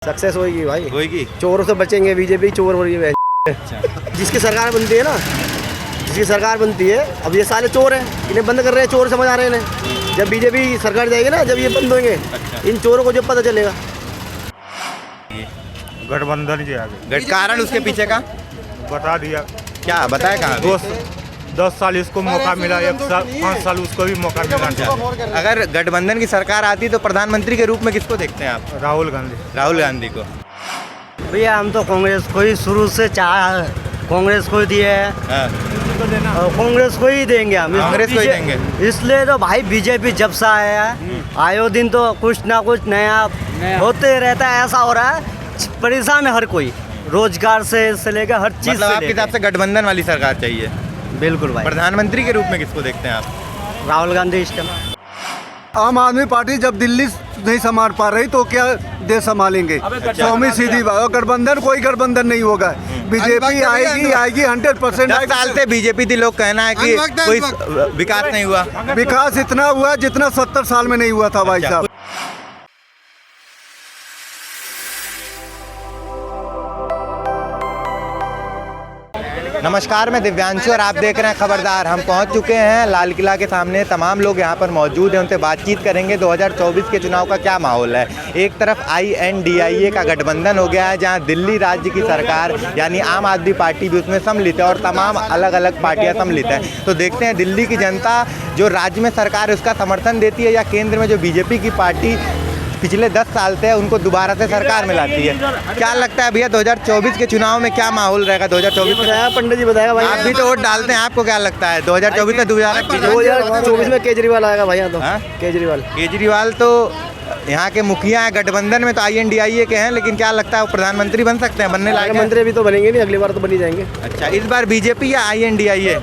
Success होगी भाई, होगी। चोरों से बचेंगे, बीजेपी चोर हो रही है। जिसकी सरकार बनती है ना, जिसकी सरकार बनती है, अब ये साले चोर हैं, इन्हें बंद कर रहे हैं, चोर समझ आ रहे हैं इन्हें। जब बीजेपी सरकार जाएगी ना, जब ये बंद होंगे, इन चोरों को जब पता चलेगा। गठबंधन के आगे कारण उसके पीछे का बता दिया। क्या बताया कहाँ? 10 साल इसको मौका मिला, 5 साल उसको भी मौका मिला। अगर गठबंधन की सरकार आती तो प्रधानमंत्री के रूप में किसको देखते हैं आप? राहुल गांधी। राहुल गांधी को। भैया हम तो कांग्रेस को ही शुरू से कांग्रेस को ही दिए है, और कांग्रेस को ही देंगे हम, कांग्रेस को ही देंगे। इसलिए तो भाई बीजेपी जब से आया है, आयो दिन तो कुछ ना कुछ नया होते रहता है। ऐसा हो रहा है, परेशान है हर कोई, रोजगार से लेकर हर चीज मतलब से आपके हिसाब से गठबंधन वाली सरकार चाहिए? बिल्कुल भाई। प्रधानमंत्री के रूप में किसको देखते हैं आप? राहुल गांधी इस टाइम। आम आदमी पार्टी जब दिल्ली नहीं संभाल पा रही तो क्या देश संभालेंगे? स्वामी सीधी बात। गठबंधन कोई गठबंधन नहीं होगा, बीजेपी आएगी 100%। 10 साल से बीजेपी थी, लोग कहना है कि कोई विकास नहीं हुआ। विकास इतना हुआ जितना 70 साल में नहीं हुआ था भाई साहब। नमस्कार, मैं दिव्यांशु और आप देख रहे हैं खबरदार। हम पहुंच चुके हैं लाल किला के सामने। तमाम लोग यहां पर मौजूद हैं, उनसे बातचीत करेंगे 2024 के चुनाव का क्या माहौल है। एक तरफ INDIA का गठबंधन हो गया है, जहां दिल्ली राज्य की सरकार यानी आम आदमी पार्टी भी उसमें सम्मिलित है और तमाम अलग अलग पार्टियां सम्मिलित हैं। तो देखते हैं दिल्ली की जनता जो राज्य में सरकार है उसका समर्थन देती है, या केंद्र में जो बीजेपी की पार्टी पिछले 10 साल से उनको दोबारा से सरकार में लाती है। क्या लगता है भैया 2024 के चुनाव में क्या माहौल रहेगा? 2024 में पंडित जी बताएगा भाई। आप भी तो वोट डालते हैं, आपको क्या लगता है 2024 में? 2024 में केजरीवाल आएगा भैया। तो केजरीवाल तो यहाँ के मुखिया हैं, गठबंधन में तो INDIA के हैं, लेकिन क्या लगता है वो प्रधानमंत्री बन सकते हैं? बनने लायक मंत्री भी तो बनेंगे नहीं, अगली बार तो बनी जाएंगे। अच्छा, इस बार बीजेपी या INDIA?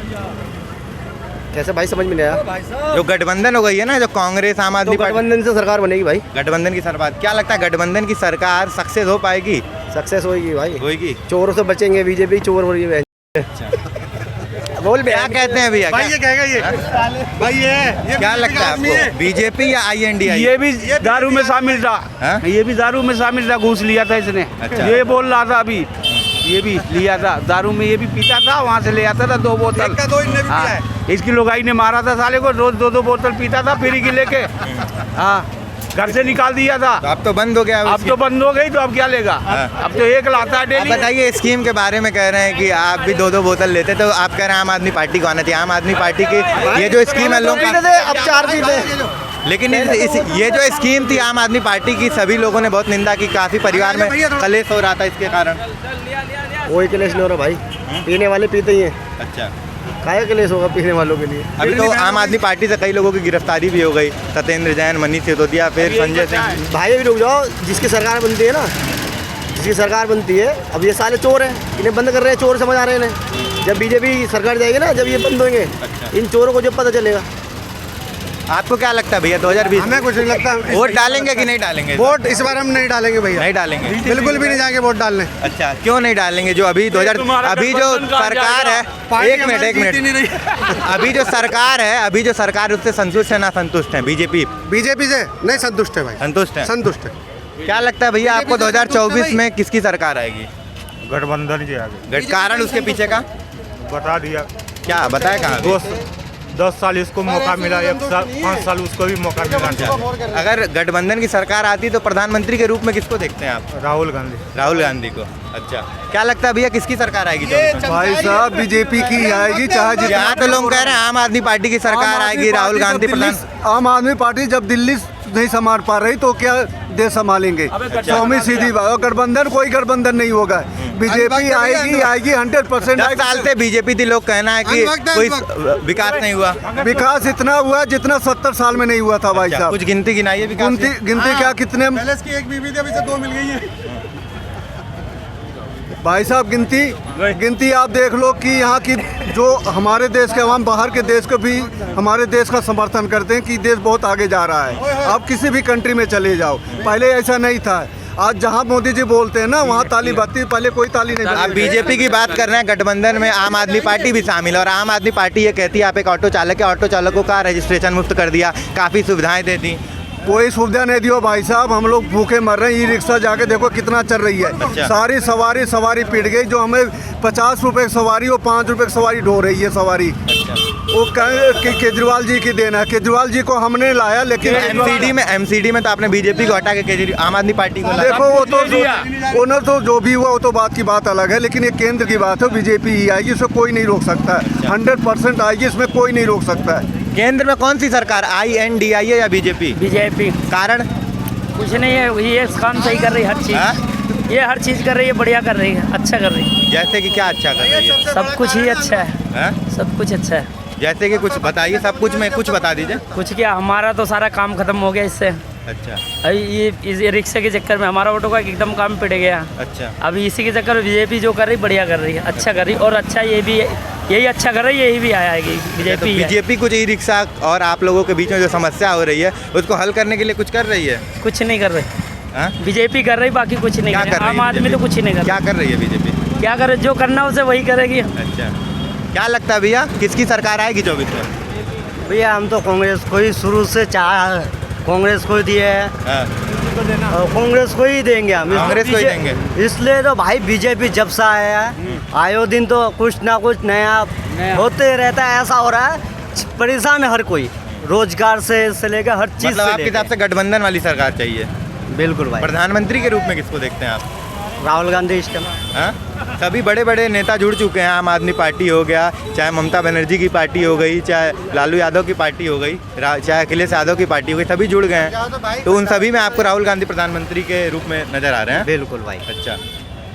कैसे भाई, समझ में नहीं आया। जो गठबंधन हो गई है ना, जो कांग्रेस आम आदमी पार्टी, गठबंधन से सरकार बनेगी भाई। गठबंधन की सरकार। क्या लगता है गठबंधन की सरकार सक्सेस हो पाएगी? सक्सेस होगी भाई, होगी। चोरों से बचेंगे, बीजेपी चोर हो रही है। बोल क्या कहते हैं भैया? भाई ये कहेगा ये भाई ये क्या लगता है आपको, बीजेपी या INDIA? ये भी दारू में शामिल था। हाँ? ये भी दारू में शामिल था, घूस लिया था इसने। अच्छा। ये बोल रहा था अभी, ये भी लिया था दारू में, ये भी पीता था, वहाँ से ले आता था 2 बोतल। हाँ, इसकी लुगाई ने मारा था साले को, रोज 2 बोतल पीता था फ्री की लेके। हाँ, घर से निकाल दिया था। तो अब तो बंद हो गया। अब तो बंद हो गई, तो अब क्या लेगा? अब तो 1 लाता है डेली। बताइए, स्कीम के बारे में कह रहे हैं कि आप भी 2 बोतल लेते, तो आप कह रहे हैं आम आदमी पार्टी को आना चाहिए। आम आदमी पार्टी की ये जो स्कीम है लोग, अब 4 पीते। लेकिन ये जो स्कीम थी आम आदमी पार्टी की, सभी लोगों ने बहुत निंदा की, काफी परिवार में कलेश हो रहा था इसके कारण। वही कलेश नहीं हो रहा भाई, पीने वाले पीते ही हैं। अच्छा, काय कलेश होगा पीने वालों के लिए? अभी तो आम आदमी पार्टी से कई लोगों की गिरफ्तारी भी हो गई, सत्येंद्र जैन, मनीष सिसोदिया, फिर संजय सिंह। भाई अभी रुक जाओ, जिसकी सरकार बनती है ना, जिसकी सरकार बनती है, अब ये साले चोर हैं, इन्हें बंद कर रहे हैं, चोर समझ आ रहे हैं इन्हें। जब बीजेपी सरकार जाएगी ना, जब ये बंद होंगे, इन चोरों को जब पता चलेगा। आपको क्या लगता है भैया 2020? हमें कुछ नहीं लगता। वोट डालेंगे कि नहीं डालेंगे? वोट इस बार हम नहीं डालेंगे भैया, नहीं डालेंगे, बिल्कुल भी नहीं जाएंगे वोट डालने। अच्छा, क्यों नहीं डालेंगे? जो अभी 2000 अभी जो सरकार है, एक मिनट अभी जो सरकार है, अभी जो सरकार उससे संतुष्ट है ना संतुष्ट है? बीजेपी से नहीं संतुष्ट है भाई, संतुष्ट है। संतुष्ट है। क्या लगता है भैया आपको 2024 में किसकी सरकार आएगी? गठबंधन के आगे कारण उसके पीछे का बता दिया। क्या बताया कहाँ? 10 साल इसको मौका मिला, 5 साल उसको भी मौका मिला। अगर गठबंधन की सरकार आती तो प्रधानमंत्री के रूप में किसको देखते हैं आप? राहुल गांधी। राहुल गांधी को। अच्छा, क्या लगता है भैया किसकी सरकार आएगी? भाई साहब बीजेपी की आएगी, चाहे यहाँ तो लोग कह रहे हैं आम आदमी पार्टी की सरकार आएगी, राहुल गांधी प्रधान। आम आदमी पार्टी जब दिल्ली नहीं संभाल पा रही तो क्या देश संभालेंगे? स्वामी सीधी बात। गठबंधन कोई गठबंधन नहीं होगा, बीजेपी आएगी 100%। 10 साल से बीजेपी थी, लोग कहना है कि कोई विकास नहीं हुआ। विकास इतना हुआ जितना 70 साल में नहीं हुआ था भाई साहब। कुछ गिनती गिनाइए विकास की। गिनती क्या, कितने एक बीवी थी, अभी से 2 मिल गई है। भाई साहब गिनती आप देख लो कि यहाँ की जो हमारे देश के अवाम बाहर के देश को भी हमारे देश का समर्थन करते हैं कि देश बहुत आगे जा रहा है। आप किसी भी कंट्री में चले जाओ, पहले ऐसा नहीं था। आज जहाँ मोदी जी बोलते हैं ना, वहाँ ताली बजती, पहले कोई ताली नहीं बजती। आप बीजेपी की बात कर रहे हैं, गठबंधन में आम आदमी पार्टी भी शामिल है और आम आदमी पार्टी ये कहती है, आप एक ऑटो चालक है, ऑटो चालकों का रजिस्ट्रेशन मुफ्त कर दिया, काफ़ी सुविधाएं देती। कोई सुविधा नहीं दियो भाई साहब, हम लोग भूखे मर रहे हैं। ई रिक्शा जाके देखो कितना चल रही है। अच्छा। सारी सवारी पीट गई। जो हमें 50 रुपए की सवारी वो 5 रुपए की सवारी ढो रही है सवारी। वो कि केजरीवाल जी की देना है। केजरीवाल जी को हमने लाया, लेकिन एमसीडी में तो आपने बीजेपी को हटा के केजरीवाल आम आदमी पार्टी को लाया। देखो वो तो उन्हें तो जो भी हुआ वो तो बात की बात अलग है, लेकिन ये केंद्र की बात है। बीजेपी ही आएगी, इसमें कोई नहीं रोक सकता है। 100% आएगी, इसमें कोई नहीं रोक सकता है। केंद्र में कौन सी सरकार, INDIA या बीजेपी? बीजेपी। कारण? कुछ नहीं है, ये काम सही कर रही है, हर चीज़। हाँ? ये हर चीज़ कर रही है, बढ़िया कर रही है, अच्छा कर रही है। जैसे कि क्या अच्छा कर रही है? सब कुछ ही अच्छा है। हाँ? सब कुछ अच्छा है। जैसे कि कुछ बताइए, सब कुछ में कुछ बता दीजिए। कुछ क्या, हमारा तो सारा काम खत्म हो गया इससे। अच्छा अभी ये इस रिक्शे के चक्कर में हमारा ऑटो का एकदम काम पिट गया। अच्छा। अभी इसी के चक्कर में बीजेपी जो कर रही बढ़िया कर रही है, अच्छा कर रही है। और अच्छा ये भी यही अच्छा कर रही है, यही भी आएगी तो बीजेपी। बीजेपी कुछ ई रिक्शा और आप लोगों के बीच में जो समस्या हो रही है उसको हल करने के लिए कुछ कर रही है? कुछ नहीं कर रही हाँ? बीजेपी कर रही, बाकी कुछ नहीं क्या कर कर रही। रही आम है आदमी BJP? तो कुछ ही नहीं कर क्या कर रही है बीजेपी? क्या करे, जो करना उसे वही करेगी। अच्छा, क्या लगता है भैया, किसकी सरकार आएगी 24 में? भैया हम तो कांग्रेस को ही शुरू से कांग्रेस को ही दिए है हाँ, और कांग्रेस को ही देंगे हम। कांग्रेस को ही देंगे। इसलिए तो भाई बीजेपी जब से आया है आयो दिन तो कुछ ना कुछ नया होते रहता है। ऐसा हो रहा है, परेशान है हर कोई, रोजगार से लेकर हर चीज मतलब से आपके हिसाब से गठबंधन वाली सरकार चाहिए? बिल्कुल भाई। प्रधानमंत्री के रूप में किसको देखते हैं आप? राहुल गांधी इस टाइम। हाँ? सभी बड़े बड़े नेता जुड़ चुके हैं। आम आदमी पार्टी हो गया, चाहे ममता बनर्जी की पार्टी हो गई, चाहे लालू यादव की पार्टी हो गई, चाहे अखिलेश यादव की पार्टी हो गई, सभी जुड़ गए हैं। तो उन सभी में आपको राहुल गांधी प्रधानमंत्री के रूप में नजर आ रहे हैं? बिल्कुल भाई। अच्छा,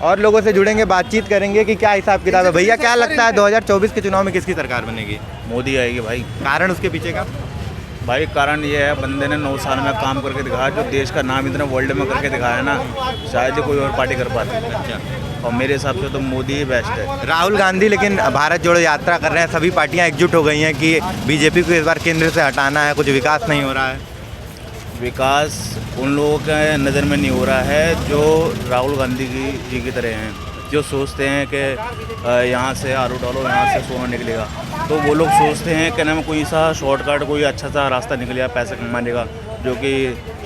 और लोगों से जुड़ेंगे, बातचीत करेंगे कि क्या हिसाब किताब है। भैया क्या लगता है 2024 के चुनाव में किसकी सरकार बनेगी? मोदी आएगी भाई। कारण उसके पीछे का? भाई कारण ये है, बंदे ने 9 साल में काम करके दिखाया, जो देश का नाम इतना वर्ल्ड में करके दिखाया ना, शायद ही कोई और पार्टी कर पाती है। अच्छा, और मेरे हिसाब से तो मोदी ही बेस्ट है। राहुल गांधी लेकिन भारत जोड़ो यात्रा कर रहे हैं, सभी पार्टियां एकजुट हो गई हैं कि बीजेपी को इस बार केंद्र से हटाना है, कुछ विकास नहीं हो रहा है। विकास उन लोगों के नज़र में नहीं हो रहा है जो राहुल गांधी जी की तरह हैं, जो सोचते हैं कि यहाँ से आलू डालो, यहाँ से सोना निकलेगा। तो वो लोग सोचते हैं कि ना कोई सा शॉर्टकट, कोई अच्छा सा रास्ता निकलेगा पैसा कमाने का, जो कि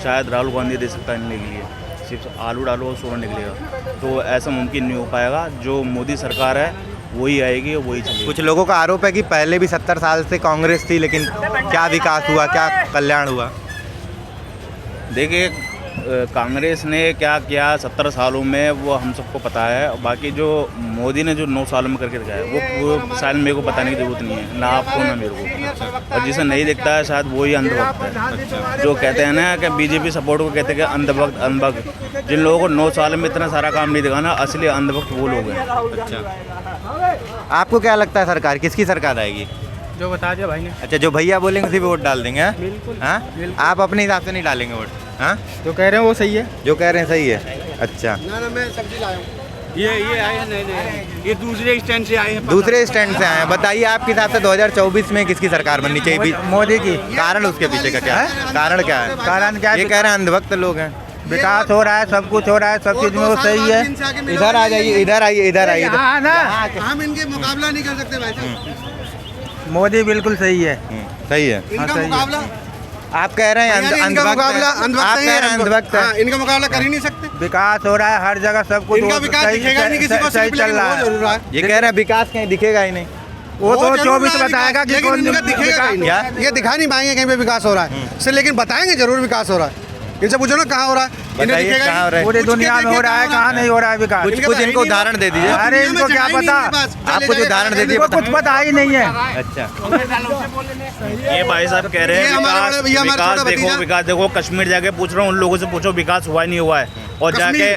शायद राहुल गांधी दे सकता है इनके लिए। सिर्फ आलू डालो और सोना निकलेगा, तो ऐसा मुमकिन नहीं हो पाएगा। जो मोदी सरकार है वही आएगी और वही चलेगी। कुछ लोगों का आरोप है कि पहले भी 70 साल से कांग्रेस थी, लेकिन क्या विकास हुआ, क्या कल्याण हुआ? देखिए, कांग्रेस ने क्या किया 70 सालों में वो हम सबको पता है। बाकी जो मोदी ने जो 9 सालों में करके दिखाया वो शायद मेरे को बताने की ज़रूरत नहीं है, ना आपको ना मेरे को। और जिसे नहीं दिखता है शायद वही अंधभक्त है। जो कहते हैं ना कि बीजेपी सपोर्ट को कहते हैं कि अंधभक्त, जिन लोगों को 9 साल में इतना सारा काम नहीं दिखाना, असली अंधभक्त वो लोग हैं। अच्छा, आपको क्या लगता है सरकार किसकी सरकार आएगी? जो बता दिया भाई ने। अच्छा, जो भैया बोलेंगे उसी पे वोट डाल देंगे? बिल्कुल। हाँ, आप अपने हिसाब से नहीं डालेंगे वोट? हाँ, जो कह रहे हैं वो सही है। जो कह रहे हैं सही है। अच्छा, ये आए हैं, नहीं, ये दूसरे स्टैंड से आए हैं। दूसरे स्टैंड से आए हैं। बताइए आपके हिसाब से 2024 में किसकी सरकार बननी चाहिए? मोदी की। कारण उसके पीछे का क्या है? कारण क्या है? कारण क्या है? ये कह रहे हैं अंधभक्त लोग हैं। विकास हो रहा है, सब कुछ हो रहा है, सब चीज में वो सही है। इधर आ जाइए, इधर आइए, इधर आइए। हाँ ना, हम इनके मुकाबला नहीं कर सकते भाई साहब। मोदी बिल्कुल सही है। सही है। इनका मुकाबला आप कह रहे हैं अंधभक्त है। आप कह रहे हैं अंधभक्त है। इनका मुकाबला कर ही नहीं सकते। विकास हो रहा है हर जगह, सब कुछ इनका विकास दिखेगा नहीं किसी को, सही चल रहा है। ये कह रहे हैं विकास कहीं दिखेगा ही नहीं। वो तो 24 बताएगा कि कौन दिखेगा ही क्या? नहीं। ये दिखा नहीं पाएंगे कहीं पे विकास हो रहा है, लेकिन बताएंगे जरूर विकास हो रहा है। इनसे पूछो ना कहाँ हो रहा है, इन्हें बताइए दिखेगा कहाँ हो रहा है? पूरी दुनिया में हो रहा है, कहाँ नहीं हो रहा है विकास? कुछ इनको उदाहरण दे दीजिए। अरे इनको क्या पता, आप कुछ उदाहरण दे दीजिए। इनको कुछ पता ही नहीं है। अच्छा, ये भाई साहब कह रहे ये हैं हमारा विकास, बड़ा भैया, हमारा विकास छोटा देखो, भतीजा। विकास देखो। कश्मीर जाके पूछ रहा हूँ, उन लोगों से पूछो विकास हुआ नहीं हुआ है, और जाके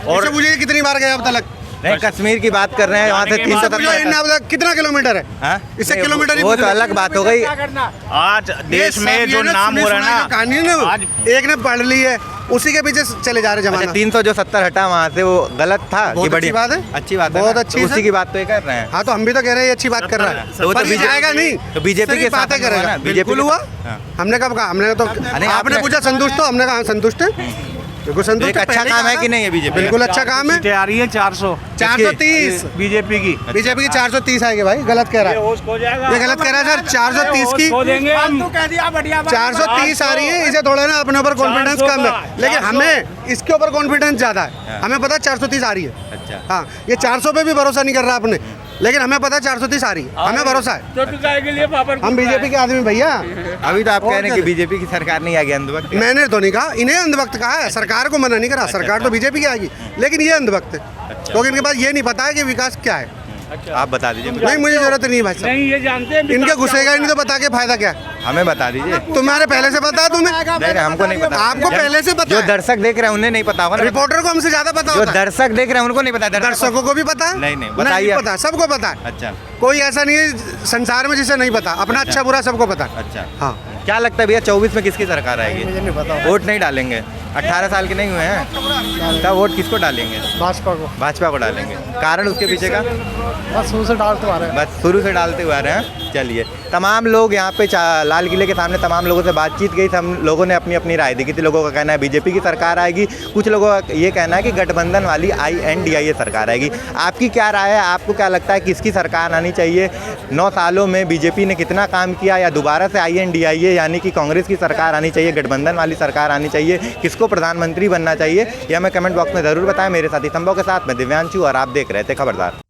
और पूछिए कितनी बार गए अब तक। नहीं, कश्मीर की बात कर रहे हैं, वहाँ से 370 कितना किलोमीटर है? हाँ? इससे किलोमीटर ही वो पूछ तो रहे। अलग बात हो गई। आज देश में जो नाम हो रहा है ना, कहानी आज एक ने पढ़ ली है, उसी के पीछे चले जा रहे अच्छा, जमाना। 370 हटा वहाँ से, वो गलत था बहुत कि बड़ी अच्छी बात है। अच्छी बात है बहुत ना? अच्छी तो है। उसी की बात तो ये कर रहे हैं। हाँ, तो हम भी तो कह रहे हैं ये अच्छी बात कर रहा है, तो वो तो पर ये बीजेपी जाएगा नहीं। तो बीजेपी के बातें साथ में हुआ करेगा। ना, बीजेपी बिल्कुल के हुआ। साथ। हाँ। हमने कब कहा? हमने तो नहीं, आपने पूछा संतुष्ट हो, हमने कहा संतुष्ट है। देखो संतोष एक अच्छा काम है कि नहीं है बीजेपी? बिल्कुल अच्छा काम है। सीटें आ रही है 400 430 बीजेपी की। बीजेपी की 430 आएगी भाई, गलत कह रहा है, ये गलत कह रहा है सर। 430 की 430 आ रही है, इसे थोड़ा ना अपने ऊपर कॉन्फिडेंस कम है, लेकिन हमें इसके ऊपर कॉन्फिडेंस ज़्यादा है। हमें पता है 430 आ रही है। अच्छा। हाँ, ये 400 पे भी भरोसा नहीं कर रहा आपने, लेकिन हमें पता है 430 आ रही है, हमें भरोसा है। हम बीजेपी के आदमी भैया। अभी तो आप कह रहे हैं कि बीजेपी की सरकार नहीं आ गई अंधभक्त। मैंने तो नहीं कहा, इन्हें अंधभक्त कहा है, सरकार को मना नहीं करा। सरकार तो बीजेपी की आएगी, लेकिन ये अंधभक्त है, क्योंकि इनके पास ये नहीं पता है कि विकास क्या है। आप बता दीजिए मुझे। नहीं, मुझे जरूरत नहीं है भाई साहब, नहीं ये जानते हैं इनके घुसेगा ही नहीं तो बता के फायदा क्या है? हमें बता दीजिए। तुम्हारे पहले से पता है तुम्हें? नहीं, हमको नहीं पता। आपको पहले से पता जो है? दर्शक देख रहे हैं उन्हें नहीं पता होगा ना। रिपोर्टर को हमसे ज्यादा पता जो होता है। दर्शक देख रहे हैं उनको नहीं पता। दर्शकों को भी पता है? नहीं, बताइए। पता है, सबको पता है। अच्छा कोई ऐसा नहीं है संसार में जिसे नहीं पता, अपना अच्छा बुरा सबको पता है। अच्छा। हाँ, क्या लगता है भैया 24 में किसकी सरकार आएगी? मुझे नहीं पता। वोट नहीं डालेंगे? 18 साल के नहीं हुए हैं तब वोट किसको डालेंगे? भाजपा को डालेंगे। कारण उसके पीछे का? बस शुरू से डालते आ रहे हैं। बस शुरू से डालते हुए आ रहे हैं। चलिए, तमाम लोग यहाँ पे लाल किले के सामने तमाम लोगों से बातचीत की, हम लोगों ने अपनी अपनी राय दी। किसी लोगों का कहना है बीजेपी की सरकार आएगी, कुछ लोगों का ये कहना है कि गठबंधन वाली INDIA सरकार आएगी। आपकी क्या राय है? आपको क्या लगता है किसकी सरकार आनी चाहिए? 9 सालों में बीजेपी ने कितना काम किया, या दोबारा से INDIA यानी कि कांग्रेस की सरकार आनी चाहिए, गठबंधन वाली सरकार आनी चाहिए? किसको प्रधानमंत्री बनना चाहिए? यह हमें कमेंट बॉक्स में ज़रूर बताएं। मेरे साथी संभव के साथ मैं दिव्यांशु और आप देख रहे थे खबरदार।